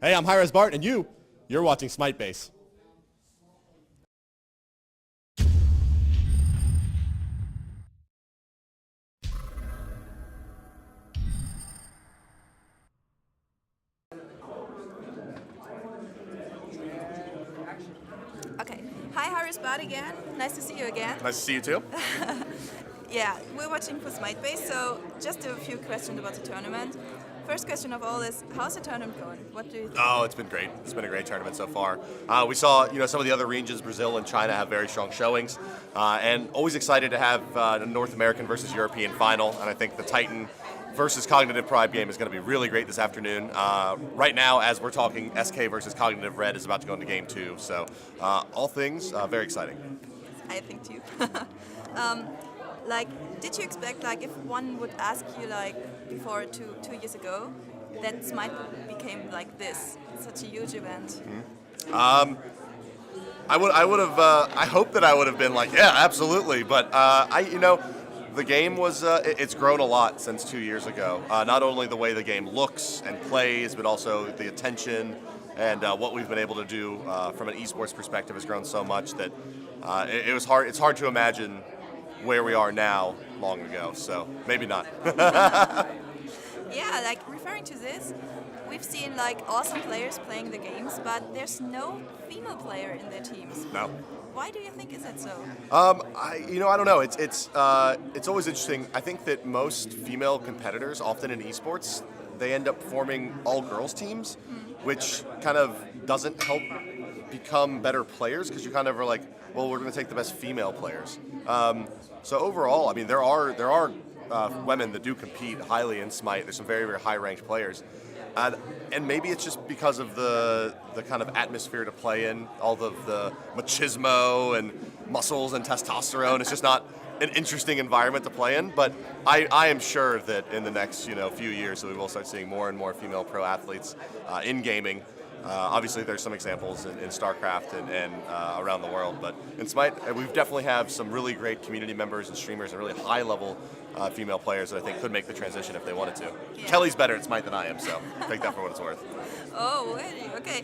Hey, I'm HiRezBart, and you're watching Smitebase. Okay. Hi, HiRezBart again. Nice to see you again. Nice to see you too. Yeah, we're watching for Smitebase, so just a few questions about the tournament. First question of all is, how's the tournament going? What do you think? Oh, it's been great. It's been a great tournament so far. We saw, some of the other regions, Brazil and China, have very strong showings, and always excited to have a North American versus European final. And I think the Titan versus Cognitive Pride game is going to be really great this afternoon. Right now, as we're talking, SK versus Cognitive Red is about to go into game 2. So, all things very exciting. I think too. Did you expect, if one would ask you, before two years ago, that Smite became like this, such a huge event? I would have. I hope that I would have been like, yeah, absolutely. But the game was. It's grown a lot since 2 years ago. Not only the way the game looks and plays, but also the attention and what we've been able to do from an esports perspective has grown so much that it was hard. It's hard to imagine where we are now long ago, so maybe not. Yeah, referring to this, we've seen awesome players playing the games, but there's no female player in their teams. No. Why do you think is that so? I don't know. It's always interesting. I think that most female competitors, often in esports, they end up forming all-girls teams, which kind of doesn't help become better players because you kind of are like, well, we're going to take the best female players. So overall, I mean, there are women that do compete highly in Smite. There's some very, very high-ranked players. And maybe it's just because of the kind of atmosphere to play in, all the machismo and muscles and testosterone. It's just not an interesting environment to play in. But I am sure that in the next few years, we will start seeing more and more female pro athletes in gaming. Obviously, there's some examples in StarCraft and around the world, but in Smite, we definitely have some really great community members and streamers and really high-level female players that I think could make the transition if they wanted to. Yeah. Kelly's better at Smite than I am, so take that for what it's worth. Oh, really? Okay.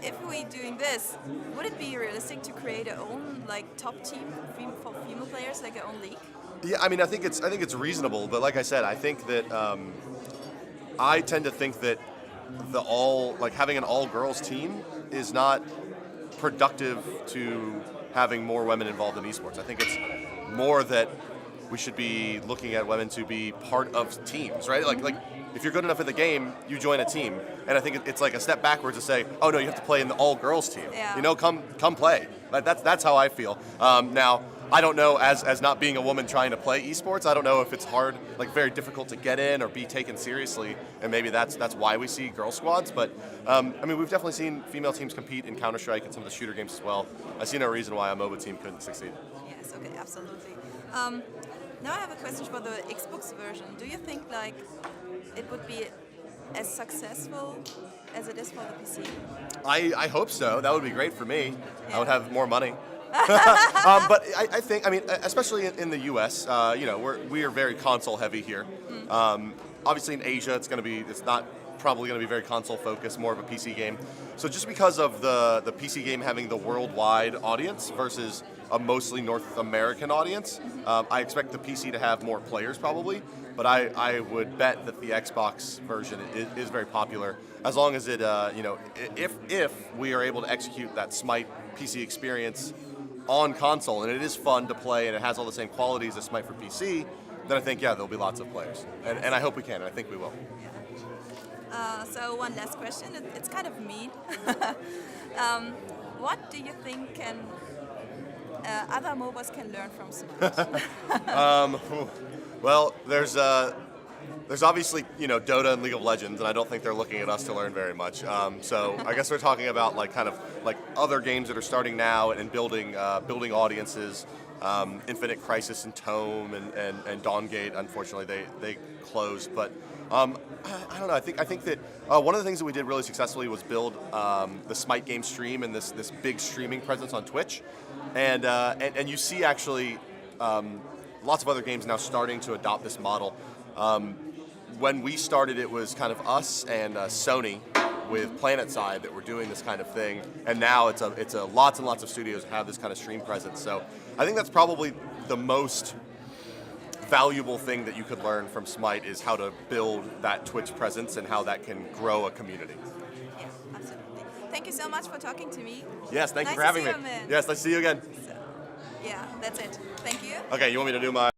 If we're doing this, would it be realistic to create our own top team for female players, our own league? Yeah, I mean, I think it's reasonable, but like I said, I think that I tend to think that having an all-girls team is not productive to having more women involved in esports. I think it's more that we should be looking at women to be part of teams, right? Like if you're good enough at the game, you join a team, and I think it's like a step backwards to say, oh no, you have to play in the all-girls team. Yeah. Come play. That's how I feel. Now, I don't know, as not being a woman trying to play esports, I don't know if it's hard, very difficult to get in or be taken seriously, and maybe that's why we see girl squads. But we've definitely seen female teams compete in Counter-Strike and some of the shooter games as well. I see no reason why a MOBA team couldn't succeed. Yes, okay, absolutely. Now I have a question for the Xbox version. Do you think it would be as successful as it is for the PC? I hope so. That would be great for me. Yeah. I would have more money. But I think, especially in the U.S., we are very console heavy here. Obviously in Asia, it's not probably going to be very console focused, more of a PC game. So just because of the PC game having the worldwide audience versus a mostly North American audience, I expect the PC to have more players probably. But I would bet that the Xbox version is very popular as long as it, if we are able to execute that Smite PC experience on console, and it is fun to play, and it has all the same qualities as Smite for PC, then I think, there'll be lots of players. And I hope we can, and I think we will. Yeah. So one last question, it's kind of mean. What do you think other MOBAs can learn from Smite? Well, there's obviously, Dota and League of Legends, and I don't think they're looking at us to learn very much. So I guess we're talking about other games that are starting now and building audiences. Infinite Crisis and Tome and Dawngate, unfortunately, they closed. But I don't know. I think that one of the things that we did really successfully was build the Smite game stream and this big streaming presence on Twitch, and you see actually. Lots of other games now starting to adopt this model. When we started, it was kind of us and Sony with PlanetSide that were doing this kind of thing, and now it's a lots and lots of studios have this kind of stream presence. So I think that's probably the most valuable thing that you could learn from Smite is how to build that Twitch presence and how that can grow a community. Yeah, absolutely. Thank you so much for talking to me. Yes, thank you Nice for having to me. see you, man. Yes, nice to see you again. So, yeah, that's it. Thank you. Okay, you want me to do my